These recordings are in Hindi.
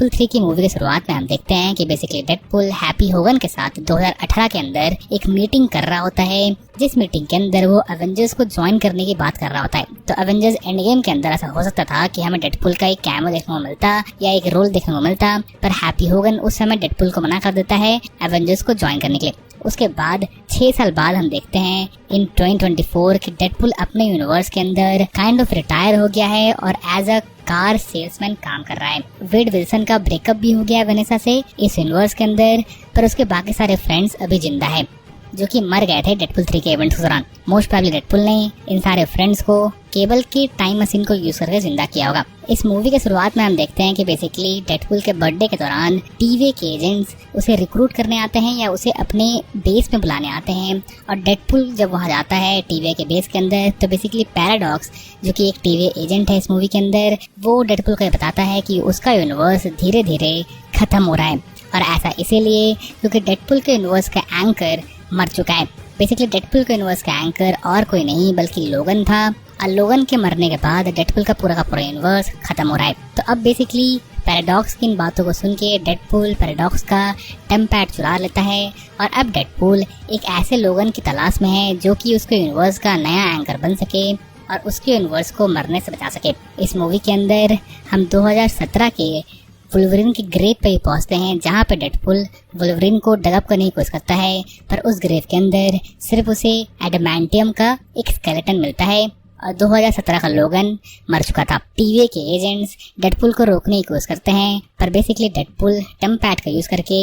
डेडपुल 3 की मूवी की शुरुआत में हम देखते हैं कि बेसिकली डेडपुल हैप्पी होगन के साथ 2018 के अंदर एक मीटिंग कर रहा होता है, जिस मीटिंग के अंदर वो एवेंजर्स को ज्वाइन करने की बात कर रहा होता है। तो एवेंजर्स एंड गेम के अंदर ऐसा हो सकता था कि हमें डेडपुल का एक कैमो देखने को मिलता या एक रोल देखने को मिलता, पर हैप्पी होगन उस समय डेडपुल को मना कर देता है एवेंजर्स को ज्वाइन करने के लिए। उसके बाद 6 साल बाद हम देखते हैं इन 2024 कि डेडपुल अपने यूनिवर्स के अंदर काइंड ऑफ रिटायर हो गया है और एज अ कार सेल्समैन काम कर रहा है। वेड विल्सन का ब्रेकअप भी हो गया है वेनेसा से इस यूनिवर्स के अंदर, पर उसके बाकी सारे फ्रेंड्स अभी जिंदा है जो कि मर गए थे डेडपुल 3 के इवेंट्स के दौरान। मोस्ट प्रोबेबली डेडपुल ने इन सारे फ्रेंड्स को केबल की टाइम मशीन को यूज करके जिंदा किया होगा। इस मूवी के शुरुआत में हम देखते हैं कि बेसिकली डेडपुल के बर्थडे के दौरान टीवी के एजेंट्स उसे रिक्रूट करने आते हैं या उसे अपने बेस में बुलाने आते हैं, और डेडपुल जब वहां जाता है टीवी के बेस के अंदर तो बेसिकली पैराडॉक्स जो कि एक टीवी एजेंट है इस मूवी के अंदर, वो डेडपुल को बताता है कि उसका यूनिवर्स धीरे धीरे खत्म हो रहा है, और ऐसा इसीलिए क्योंकि डेडपुल के यूनिवर्स का एंकर मर चुका है। बेसिकली डेडपुल के यूनिवर्स का एंकर और कोई नहीं बल्कि लोगन था, और लोगन के मरने के बाद डेडपुल का पूरा यूनिवर्स खत्म हो रहा है। तो अब बेसिकली पैराडॉक्स की इन बातों को सुन के डेडपुल पैराडॉक्स का टेम्पैड चुरा लेता है, और अब डेडपुल एक ऐसे लोगन की तलाश में है जो कि उसके यूनिवर्स का नया एंकर बन सके और उसके यूनिवर्स को मरने से बचा सके। इस मूवी के अंदर हम 2017 के वुल्वरिन की ग्रेव पे पहुंचते हैं, जहां पे डेडपुल वुल्वरिन को डगअप करने की कोशिश करता है, पर उस ग्रेव के अंदर सिर्फ उसे एडमेंटियम का एक स्केलेटन मिलता है, और 2017 का लोगन मर चुका था। टीवी के एजेंट्स डेडपुल को रोकने की कोशिश करते हैं, पर बेसिकली डेडपुल टेम्पैड का यूज करके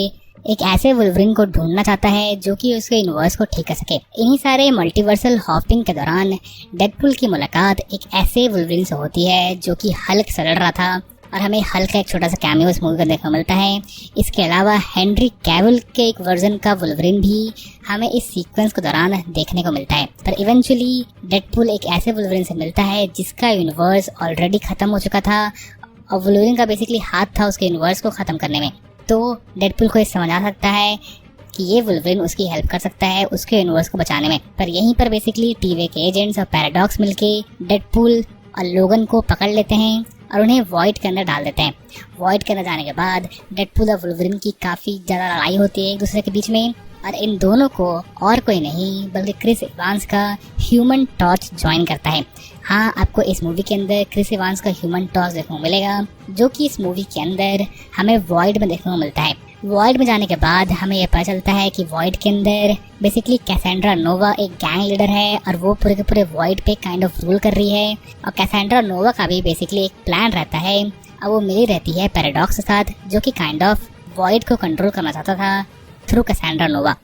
एक ऐसे वुल्वरिन को ढूंढना चाहता है जो कि उसके यूनिवर्स को ठीक कर सके। इन्हीं सारे मल्टीवर्सल हॉपिंग के दौरान डेडपुल की मुलाकात एक ऐसे वुल्वरिन से होती है जो कि हल्क से लड़ रहा था, और हमें हल्क का एक छोटा सा कैमियो इस मूवी को देखने को मिलता है। इसके अलावा हेनरी कैविल के एक वर्जन का वुल्वरिन भी हमें इस सीक्वेंस के दौरान देखने को मिलता है, पर इवेंचुअली डेडपुल एक ऐसे वुल्वरिन से मिलता है जिसका यूनिवर्स ऑलरेडी खत्म हो चुका था, और वुल्वरिन का बेसिकली हाथ था उसके यूनिवर्स को खत्म करने में। तो डेडपुल को ये समझ आ सकता है कि ये वुल्वरिन उसकी हेल्प कर सकता है उसके यूनिवर्स को बचाने में, पर यहीं पर बेसिकली टीवी के एजेंट्स और पैराडॉक्स मिलके डेडपुल और लोगन को पकड़ लेते हैं और उन्हें वॉइड के अंदर डाल देते हैं। वॉइड के अंदर जाने के बाद डेडपुल और वुल्वरिन की काफ़ी ज़्यादा लड़ाई होती है एक दूसरे के बीच में, और इन दोनों को और कोई नहीं बल्कि क्रिस इवांस का ह्यूमन टॉर्च ज्वाइन करता है। हाँ, आपको इस मूवी के अंदर क्रिस इवांस का ह्यूमन टॉर्च देखने को मिलेगा, जो कि इस मूवी के अंदर हमें वॉइड में देखने को मिलता है। वॉइड में जाने के बाद हमें यह पता चलता है कि वॉइड के अंदर बेसिकली कैसेंड्रा नोवा एक गैंग लीडर है, और वो पूरे के पूरे वॉइड पे काइंड ऑफ रूल कर रही है, और कैसेंड्रा नोवा का भी बेसिकली एक प्लान रहता है, और वो मिली रहती है पैराडॉक्स के साथ जो कि काइंड ऑफ वॉइड को कंट्रोल करना चाहता था थ्रू कैसेंड्रा नोवा।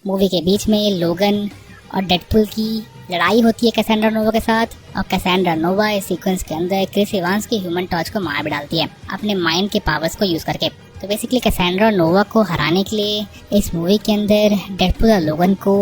मूवी के बीच में लोगन और डेडपुल की लड़ाई होती है कैसेंड्रा नोवा के साथ, और कैसेंड्रा नोवा इस सीक्वेंस के अंदर क्रिस इवांस के ह्यूमन टॉर्च को मार भी डालती है अपने माइंड के पावर्स को यूज करके। तो बेसिकली कैसेंड्रा नोवा को हराने के लिए इस मूवी के अंदर डेडपुल और लोगन को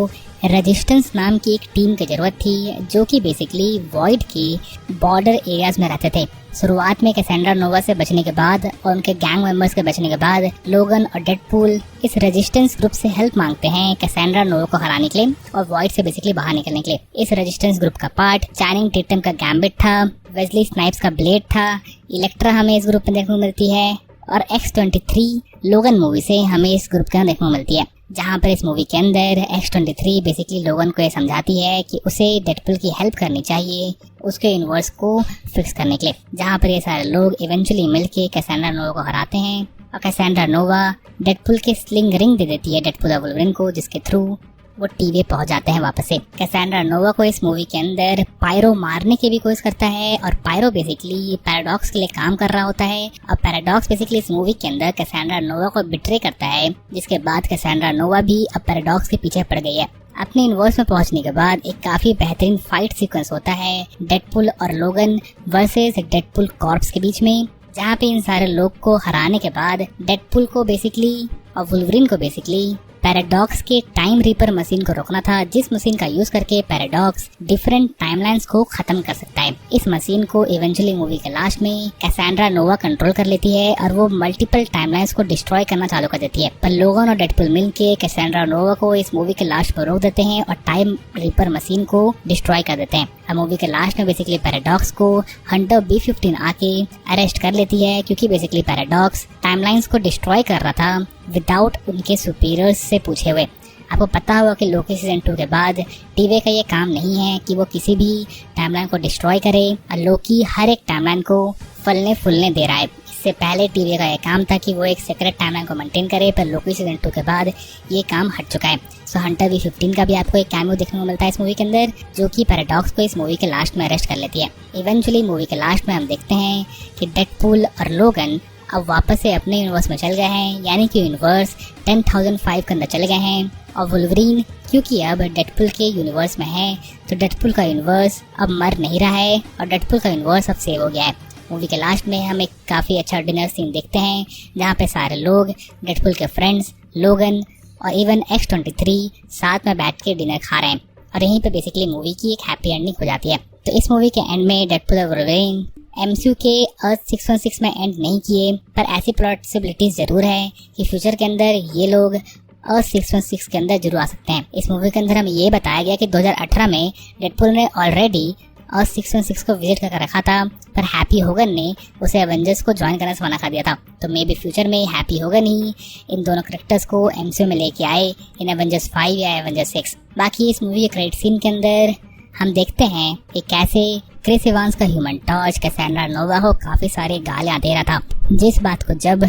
रेजिस्टेंस नाम की एक टीम की जरूरत थी, जो कि बेसिकली वॉइड की बॉर्डर एरियाज में रहते थे। शुरुआत में कैसेंड्रा नोवा से बचने के बाद और उनके गैंग मेंबर्स के बचने के बाद लोगन और डेडपुल इस रेजिस्टेंस ग्रुप से हेल्प मांगते हैं कैसेंड्रा नोवा को हराने के लिए और वॉइड से बेसिकली बाहर निकलने के लिए। इस रेजिस्टेंस ग्रुप का पार्ट चैनिंग टेटम का गैम्बिट था, वेस्ली स्नाइप्स का ब्लेड था, इलेक्ट्रा हमें इस ग्रुप में देखने को मिलती है, और X-23 लोगन मूवी से हमें इस ग्रुप के अंदर देखने को मिलती है, जहाँ पर इस मूवी के अंदर X-23 बेसिकली लोगन को ये समझाती है कि उसे डेडपुल की हेल्प करनी चाहिए उसके यूनिवर्स को फिक्स करने के लिए, जहाँ पर ये सारे लोग इवेंचुअली मिलके कैसेंड्रा नोवा को हराते हैं, और कैसेंड्रा नोवा डेडपुल के स्लिंग रिंग दे देती है डेडपुल और वुल्वरिन को, जिसके थ्रू वो टीवी पहुंच जाते हैं वापस से। कैसेंड्रा नोवा को इस मूवी के अंदर पायरो मारने की भी कोशिश करता है, और पायरो बेसिकली पैराडॉक्स के लिए काम कर रहा होता है, और पैराडॉक्स बेसिकली इस मूवी के अंदर कैसेंड्रा नोवा को बिट्रे करता है, जिसके बाद कैसेंड्रा नोवा भी अब पैराडॉक्स के पीछे पड़ गई है। अपने यूनिवर्स में पहुंचने के बाद एक काफी बेहतरीन फाइट सीक्वेंस होता है डेडपुल और लोगन वर्सेस डेडपुल कॉर्प्स के बीच में, जहाँ पे इन सारे लोग को हराने के बाद डेडपुल को बेसिकली और वुल्वरिन को बेसिकली पैराडॉक्स के टाइम रीपर मशीन को रोकना था, जिस मशीन का यूज करके पैराडॉक्स डिफरेंट टाइमलाइंस को खत्म कर सकता है। इस मशीन को इवेंचुअली मूवी के लास्ट में कैसेंड्रा नोवा कंट्रोल कर लेती है और वो मल्टीपल टाइमलाइंस को डिस्ट्रॉय करना चालू कर देती है। पर लोगन और डेडपुल मिलके कैसेंड्रा नोवा को इस मूवी के लास्ट में रोक देते हैं और टाइम रीपर मशीन को डिस्ट्रॉय कर देते हैं। अब मूवी के लास्ट में बेसिकली पैराडॉक्स को हंटर B-15 आके अरेस्ट कर लेती है, क्योंकि बेसिकली पैराडॉक्स टाइमलाइंस को डिस्ट्रॉय कर रहा था विदाउट उनके सुपीरियर्स से पूछे हुए। आपको पता होगा कि लोकी सीजन 2 के बाद टीवी का ये काम नहीं है कि वो किसी भी टाइमलाइन को डिस्ट्रॉय करे, और लोकी हर एक टाइमलाइन को फलने फूलने दे रहा है। इससे पहले टीवी का ये काम था कि वो एक सीक्रेट टाइमलाइन को मेंटेन करे, पर लोकी सीजन 2 के बाद ये काम हट चुका है। सो हंटर B-15 का भी आपको एक कैमियो देखने को मिलता है इस मूवी के अंदर, जो कि पैराडॉक्स को इस मूवी के लास्ट में अरेस्ट कर लेती है। इवेंचुअली मूवी के लास्ट में हम देखते हैं कि डेडपुल और लोगन अब वापस से अपने यूनिवर्स में चल गए हैं, यानी कि यूनिवर्स 10,005 के अंदर चले गए हैं। और वुल्वरीन क्योंकि अब डेडपुल के यूनिवर्स में है, तो डेडपुल का यूनिवर्स अब मर नहीं रहा है और डेडपुल का यूनिवर्स अब सेव हो गया है। मूवी के लास्ट में हम एक काफ़ी अच्छा डिनर सीन देखते हैं, जहाँ पे सारे लोग डेडपुल के फ्रेंड्स, लोगन और इवन X-23 साथ में बैठ के डिनर खा रहे हैं, और यहीं पे बेसिकली मूवी की एक हैप्पी एंडिंग हो जाती है। तो इस मूवी के एंड में डेडपुल और वुल्वरीन MCU के अर्थ 616 में एंड नहीं किए, पर ऐसी पॉसिबिलिटीज जरूर है कि फ्यूचर के अंदर ये लोग अर्थ 616 के अंदर जरूर आ सकते हैं। इस मूवी के अंदर हमें ये बताया गया कि 2018 में डेडपुल ने ऑलरेडी अर्थ 616 को विजिट कर रखा था, पर हैप्पी होगन ने उसे एवेंजर्स को ज्वाइन करने से मना कर दिया था। तो मे बी फ्यूचर में हैप्पी होगन ही इन दोनों कैरेक्टर्स को MCU में लेके आए इन एवेंजर्स 5 या एवेंजर्स 6। बाकी इस मूवी के क्रेडिट सीन के अंदर हम देखते हैं कि कैसे क्रिस इवांस का ह्यूमन टॉर्च कैसेंड्रा नोवा को काफी सारे गालियां दे रहा था, जिस बात को जब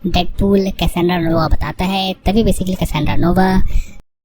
डेडपुल कैसेंड्रा नोवा बताता है, तभी बेसिकली कैसेंड्रा नोवा